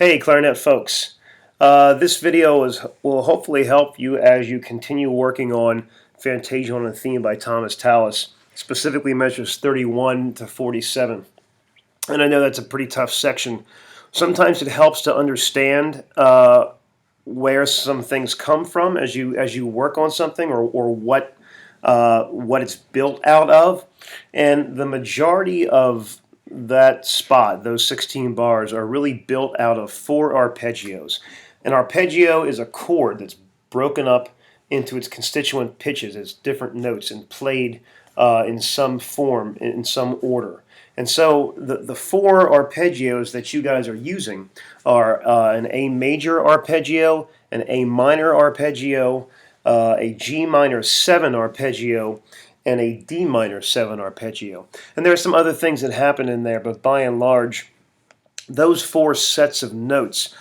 Hey Clarinet folks, this video will hopefully help you as you continue working on Fantasia on a Theme by Tallis, specifically measures 31 to 47. And I know that's a pretty tough section. Sometimes it helps to understand where some things come from as you work on something, or what it's built out of. And the majority of that spot, those 16 bars, are really built out of 4 arpeggios. An arpeggio is a chord that's broken up into its constituent pitches as different notes and played in some form, in some order. And so the 4 arpeggios that you guys are using are an A major arpeggio, an A minor arpeggio, a G minor 7 arpeggio, and a D minor 7 arpeggio. And there are some other things that happen in there, but by and large, those 4 sets of notes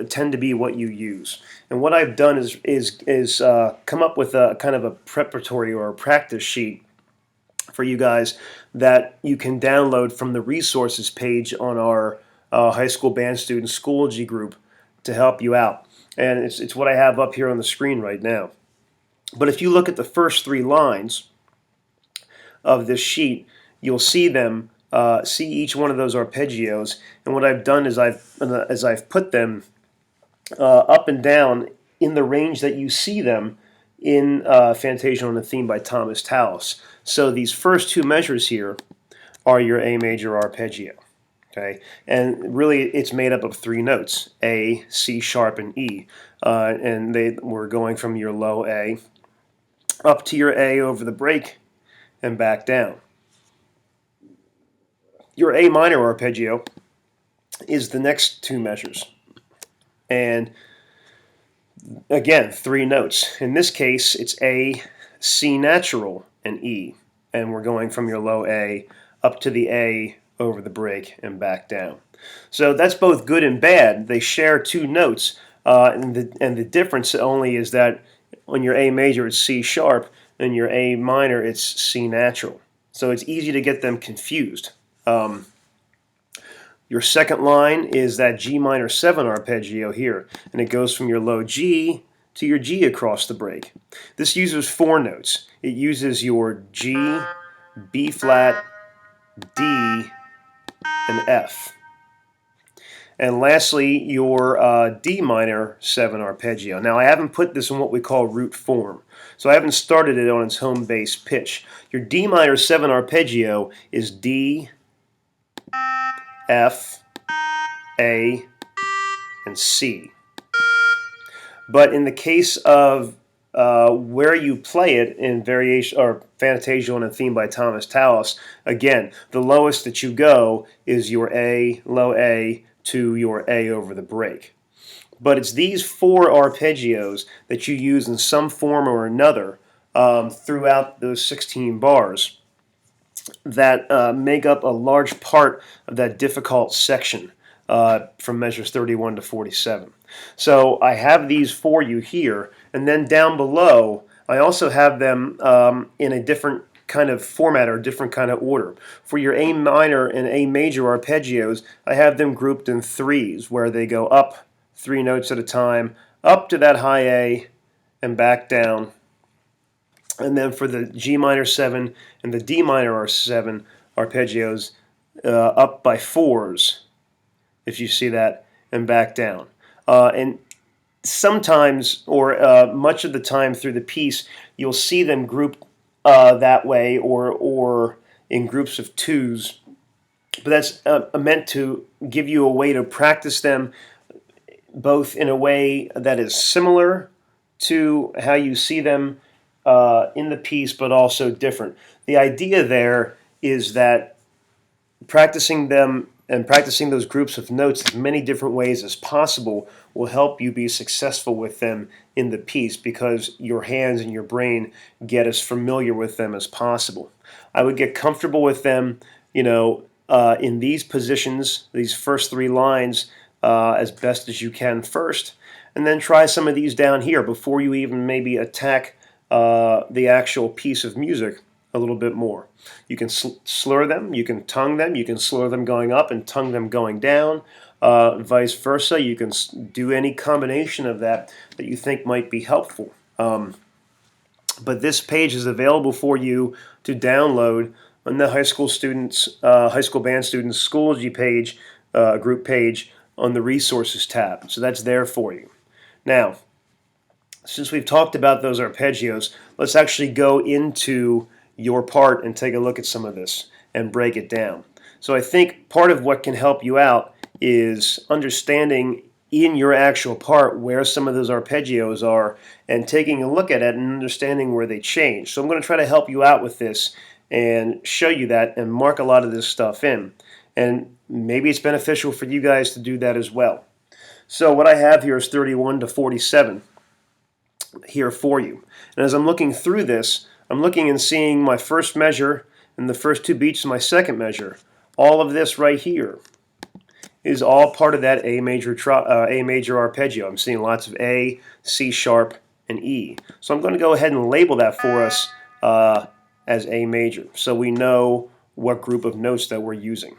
tend to be what you use. And what I've done is come up with a kind of a preparatory or a practice sheet for you guys that you can download from the resources page on our high school band student Schoology group to help you out. And it's what I have up here on the screen right now. But if you look at the first 3 lines of this sheet, you'll see them, see each one of those arpeggios. And what I've done is I've put them up and down in the range that you see them in Fantasia on a Theme by Tallis. So these first 2 measures here are your A major arpeggio. Okay, and really it's made up of 3 notes: A, C sharp, and E. And we're going from your low A up to your A over the break and back down. Your A minor arpeggio is the next 2 measures. And again, 3 notes. In this case, it's A, C natural, and E. And we're going from your low A up to the A over the break and back down. So that's both good and bad. They share 2 notes, and the difference only is that on your A major it's C sharp, and your A minor it's C natural. So it's easy to get them confused. Your second line is that G minor 7 arpeggio here, and it goes from your low G to your G across the break. This uses 4 notes. It uses your G, B flat, D, and F. And lastly, your D minor 7 arpeggio. Now, I haven't put this in what we call root form, so I haven't started it on its home base pitch. Your D minor 7 arpeggio is D, F, A, and C. But in the case of where you play it in variation or Fantasia on a Theme by Tallis, again, the lowest that you go is your A, low A, to your A over the break. But it's these 4 arpeggios that you use in some form or another throughout those 16 bars that make up a large part of that difficult section from measures 31 to 47. So I have these for you here, and then down below I also have them in a different kind of format or different kind of order. For your A minor and A major arpeggios, I have them grouped in 3s, where they go up 3 notes at a time, up to that high A and back down. And then for the G minor 7 and the D minor 7 arpeggios, up by 4s, if you see that, and back down. And sometimes, or much of the time through the piece, you'll see them grouped that way, or in groups of 2s. But that's meant to give you a way to practice them both in a way that is similar to how you see them in the piece, but also different. The idea there is that practicing them and practicing those groups of notes as many different ways as possible will help you be successful with them in the piece, because your hands and your brain get as familiar with them as possible. I would get comfortable with them, in these positions, these first 3 lines, as best as you can first, and then try some of these down here before you even maybe attack the actual piece of music a a little bit more. You can slur them, you can tongue them, you can slur them going up and tongue them going down. Vice versa, you can do any combination of that you think might be helpful. But this page is available for you to download on the high school band students Schoology page, group page on the resources tab. So that's there for you. Now, since we've talked about those arpeggios, let's actually go into your part and take a look at some of this and break it down. So I think part of what can help you out is understanding in your actual part where some of those arpeggios are and taking a look at it and understanding where they change. So I'm going to try to help you out with this and show you that and mark a lot of this stuff in. And maybe it's beneficial for you guys to do that as well. So what I have here is 31 to 47 here for you. And as I'm looking through this, I'm looking and seeing my first measure and the first two beats of my second measure. All of this right here is all part of that A major arpeggio. I'm seeing lots of A, C sharp, and E. So I'm going to go ahead and label that for us as A major, so we know what group of notes that we're using.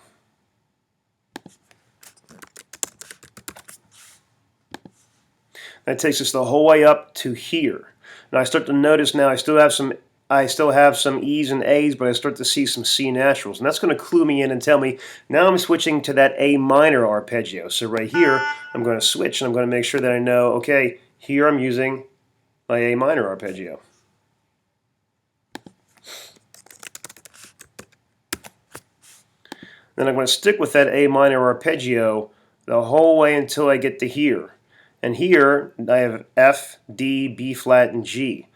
That takes us the whole way up to here. Now I start to notice now I still have some E's and A's, but I start to see some C naturals. And that's going to clue me in and tell me now I'm switching to that A minor arpeggio. So right here, I'm going to switch and I'm going to make sure that I know, okay, here I'm using my A minor arpeggio. Then I'm going to stick with that A minor arpeggio the whole way until I get to here. And here I have F, D, B flat, and G.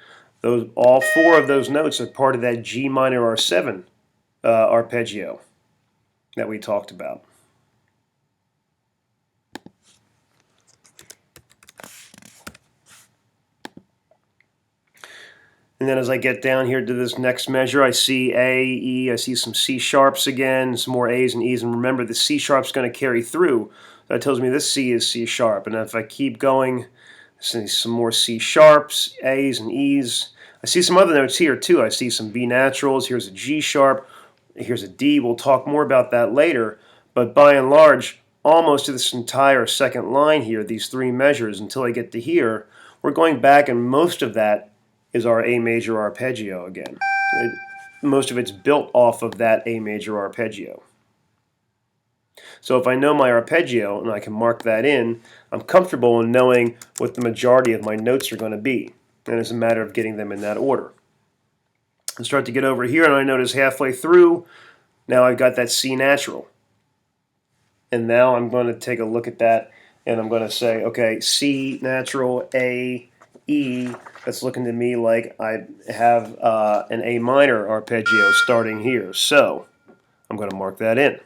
All four of those notes are part of that G minor R7 arpeggio that we talked about. And then as I get down here to this next measure, I see A, E, I see some C sharps again, some more A's and E's. And remember, the C sharp's going to carry through. That tells me this C is C sharp. And if I keep going, I see some more C sharps, A's and E's. I see some other notes here too. I see some B naturals. Here's a G sharp. Here's a D. We'll talk more about that later. But by and large, almost to this entire second line here, these three measures until I get to here, we're going back, and most of that is our A major arpeggio again. Most of it's built off of that A major arpeggio. So if I know my arpeggio and I can mark that in, I'm comfortable in knowing what the majority of my notes are going to be. And it's a matter of getting them in that order. I start to get over here and I notice halfway through, now I've got that C natural. And now I'm going to take a look at that and I'm going to say, okay, C natural, A, E, that's looking to me like I have an A minor arpeggio starting here. So I'm going to mark that in.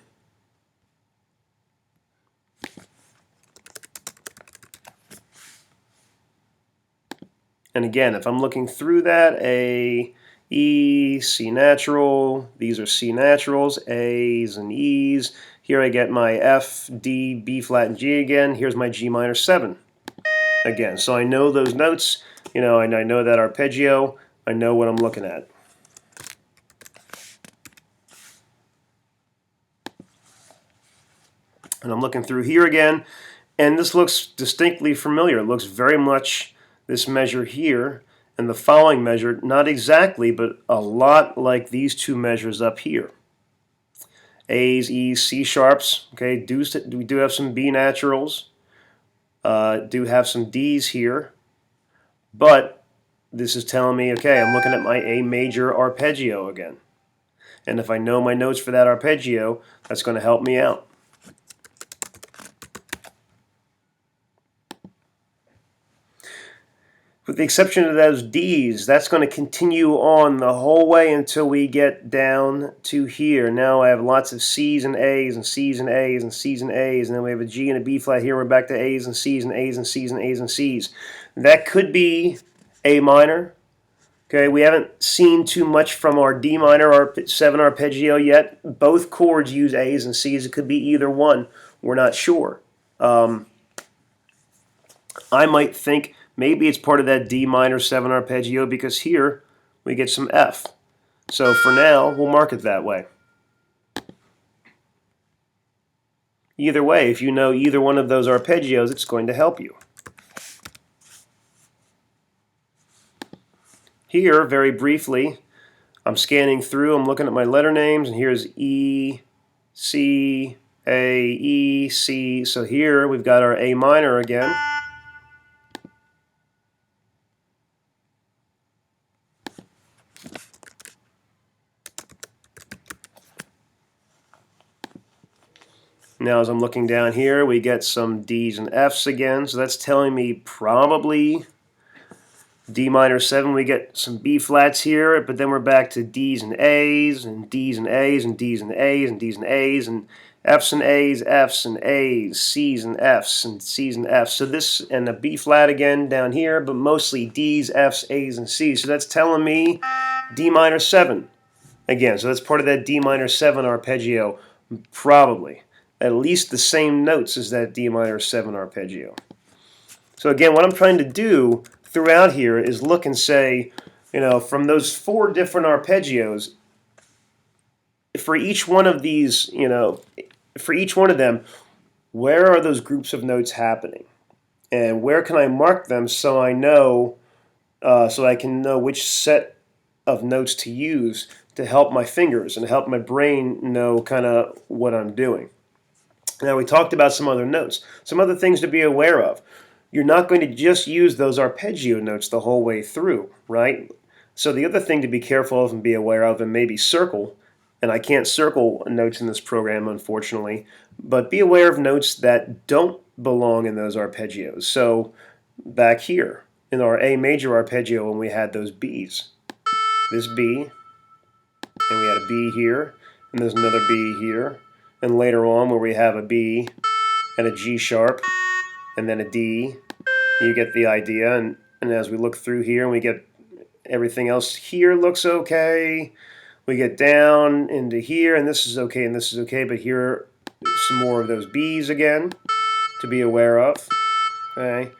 And again, if I'm looking through that, A, E, C natural, these are C naturals, A's and E's. Here I get my F, D, B flat, and G again. Here's my G minor 7 again. So I know those notes, and I know that arpeggio. I know what I'm looking at. And I'm looking through here again, and this looks distinctly familiar. It looks very much this measure here and the following measure, not exactly, but a lot like these two measures up here. A's, E's, C sharps. Okay, we do have some B naturals. Do have some D's here, but this is telling me, okay, I'm looking at my A major arpeggio again. And if I know my notes for that arpeggio, that's going to help me out. With the exception of those D's, that's going to continue on the whole way until we get down to here. Now I have lots of C's and A's and C's and A's and C's and A's, and then we have a G and a B flat here. We're back to A's and C's and A's and C's and A's and C's. That could be A minor. Okay, we haven't seen too much from our D minor 7 arpeggio yet. Both chords use A's and C's. It could be either one. We're not sure. I might think maybe it's part of that D minor 7 arpeggio because here we get some F. So for now, we'll mark it that way. Either way, if you know either one of those arpeggios, it's going to help you. Here, very briefly, I'm scanning through, I'm looking at my letter names, and here's E, C, A, E, C. So here we've got our A minor again. Now as I'm looking down here, we get some D's and F's again. So that's telling me probably D minor 7. We get some B flats here, but then we're back to D's and A's and D's and A's and D's and A's and D's and A's and F's and A's, F's and A's, C's and F's and C's and F's. So this and a B flat again down here, but mostly D's, F's, A's, and C's. So that's telling me D minor 7 again. So that's part of that D minor 7 arpeggio, probably. At least the same notes as that D minor 7 arpeggio. So again, what I'm trying to do throughout here is look and say, from those 4 different arpeggios, for each one of these, for each one of them, where are those groups of notes happening? And where can I mark them so I know, so I can know which set of notes to use to help my fingers and help my brain know kind of what I'm doing. Now we talked about some other notes, some other things to be aware of. You're not going to just use those arpeggio notes the whole way through, right? So the other thing to be careful of and be aware of, and maybe circle, and I can't circle notes in this program unfortunately, but be aware of notes that don't belong in those arpeggios. So back here in our A major arpeggio when we had those B's, this B, and we had a B here, and there's another B here, and later on where we have a B and a G sharp, and then a D, you get the idea. And as we look through here, and we get everything else here looks okay. We get down into here, and this is okay, and this is okay, but here are some more of those B's again to be aware of. Okay,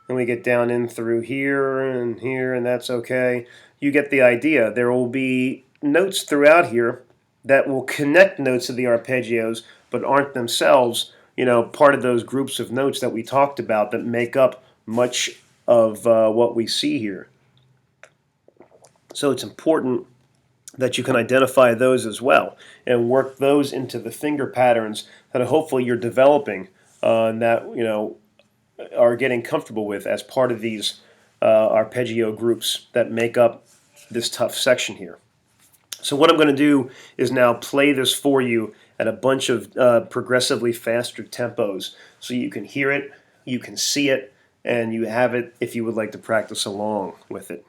and we get down in through here, and that's okay. You get the idea. There will be notes throughout here that will connect notes of the arpeggios, but aren't themselves, part of those groups of notes that we talked about that make up much of what we see here. So it's important that you can identify those as well and work those into the finger patterns that hopefully you're developing and that are getting comfortable with as part of these arpeggio groups that make up this tough section here. So what I'm going to do is now play this for you at a bunch of progressively faster tempos so you can hear it, you can see it, and you have it if you would like to practice along with it.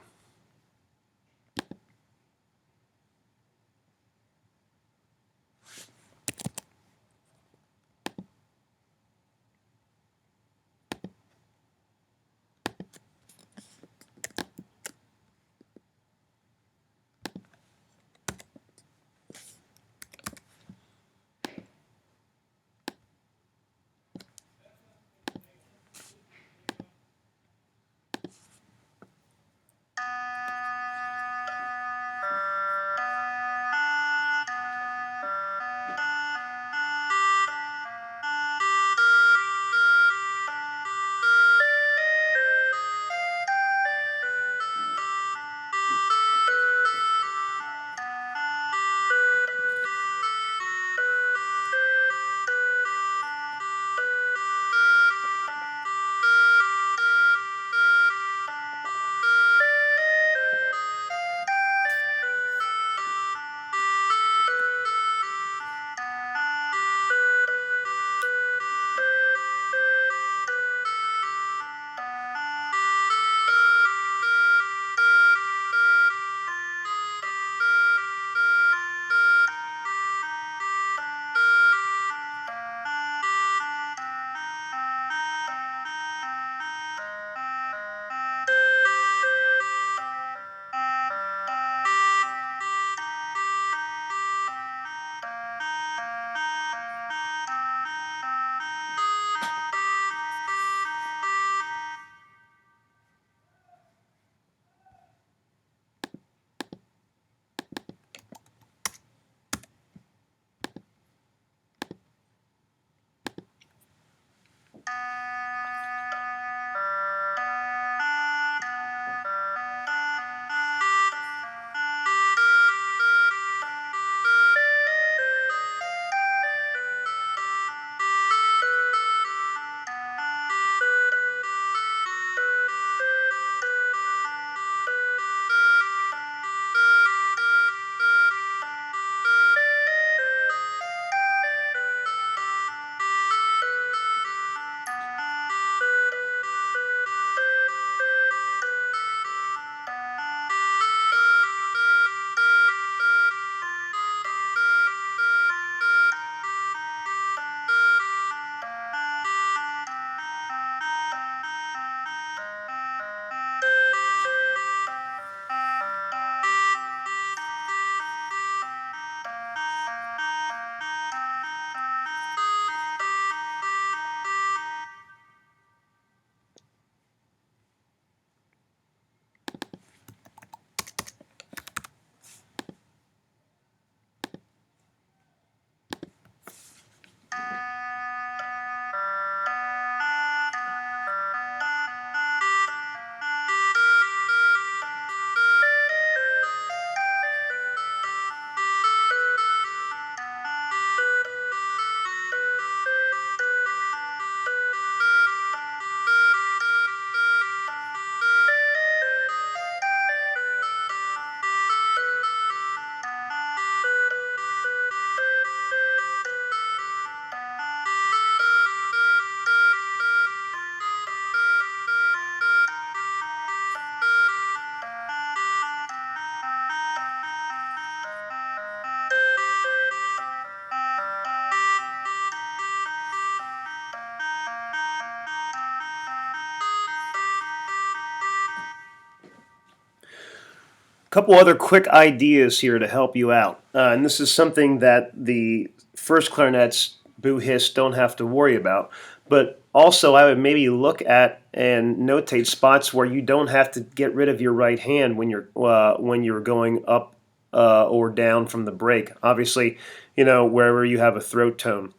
Couple other quick ideas here to help you out. And this is something that the first clarinets, boo hiss, don't have to worry about. But also, I would maybe look at and notate spots where you don't have to get rid of your right hand when you're going up or down from the break. Obviously, wherever you have a throat tone.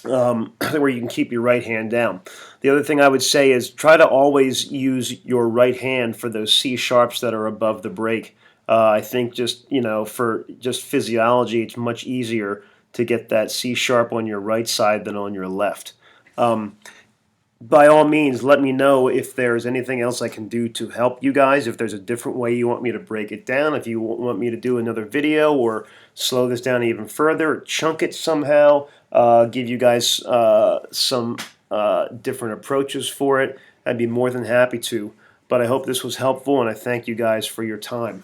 Where you can keep your right hand down. The other thing I would say is try to always use your right hand for those C sharps that are above the break. I think just for just physiology, it's much easier to get that C sharp on your right side than on your left. By all means, let me know if there's anything else I can do to help you guys, if there's a different way you want me to break it down, if you want me to do another video or slow this down even further, chunk it somehow, give you guys some different approaches for it. I'd be more than happy to. But I hope this was helpful, and I thank you guys for your time.